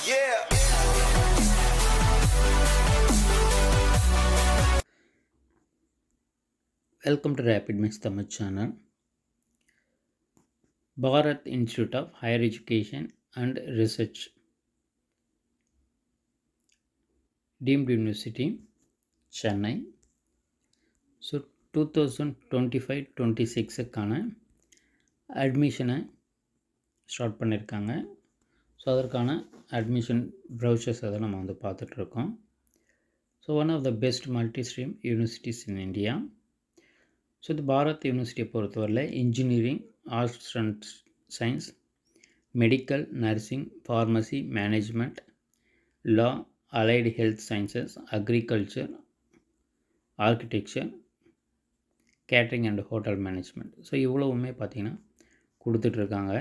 Yeah. Welcome to Rapid Mix Tamil channel. Bharat Institute of Higher Education and Research, deemed university, Chennai. So 2025-26க்கான அட்மிஷனை start பண்ணியிருக்காங்க. So அதற்கான admission brochures அதை நம்ம வந்து பார்த்துட்ருக்கோம். So one of the best multi stream universities in India. So இது பாரத் யூனிவர்சிட்டியை பொறுத்தவரையில் engineering, arts and science, medical, nursing, pharmacy, management, law, allied health sciences, agriculture, architecture, catering and hotel management. So இவ்வளவுமே பார்த்திங்கன்னா கொடுத்துட்ருக்காங்க.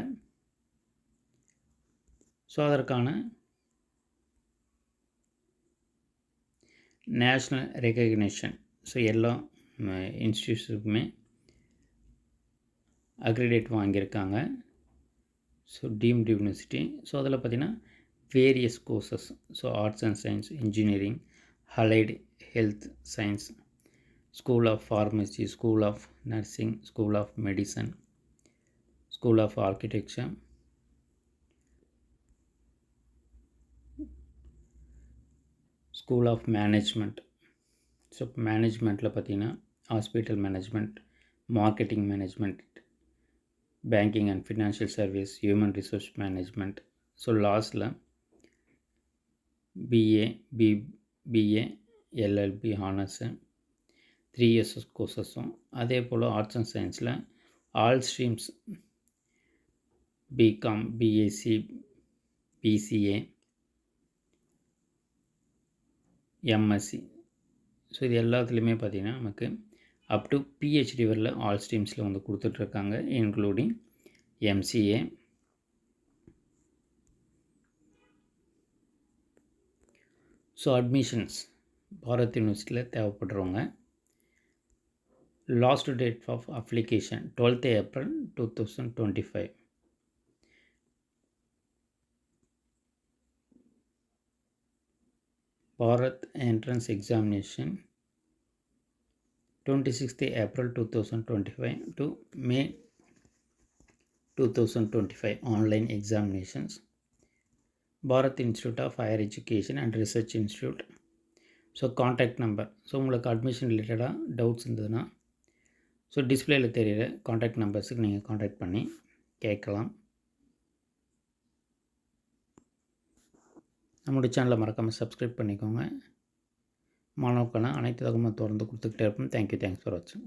ஸோ அதற்கான national recognition, so எல்லா இன்ஸ்டியூட்ஸுக்குமே accredit வாங்கியிருக்காங்க. So deemed university. ஸோ அதில் பார்த்திங்கன்னா various courses, so arts and science, engineering, allied health science, school of pharmacy, school of nursing, school of medicine, school of architecture, school of management. So மேனேஜ்மெண்ட்டில் பார்த்திங்கன்னா hospital management, marketing management, banking and financial service, human resource management. So லாஸ்ட்டில் BA, LLB honours 3 years கோர்சஸும், அதே போல் arts and சயின்ஸில் all streams, BCom, BSc, BCA, MSc. So இது எல்லாத்துலேயுமே பார்த்திங்கன்னா நமக்கு அப் டு பிஹெச்டி வரல ஆல் ஸ்ட்ரீம்ஸில் வந்து கொடுத்துட்ருக்காங்க, including MCA. So admissions Bharat யூனிவர்சிட்டியில் தேவைப்படுறவங்க, last date of application 12th April 2025. Bharat entrance examination 26th April 2025 to May 2025 online examinations. Bharat institute of higher education and research institute. So contact number, so உங்களுக்கு admission ரிலேட்டடாக doubts இருந்ததுன்னா so டிஸ்பிளேயில் தெரிகிற contact நம்பர்ஸுக்கு நீங்கள் contact பண்ணி கேட்கலாம். நம்மளுடைய சேனலை மறக்காமல் சப்ஸ்கிரைப் பண்ணிக்கோங்க. மாணவருக்கான அனைத்து தகவலும் தொடர்ந்து கொடுத்துக்கிட்டே இருப்போம். தேங்க்யூ, தேங்க்ஸ் ஃபார் வாட்சிங்.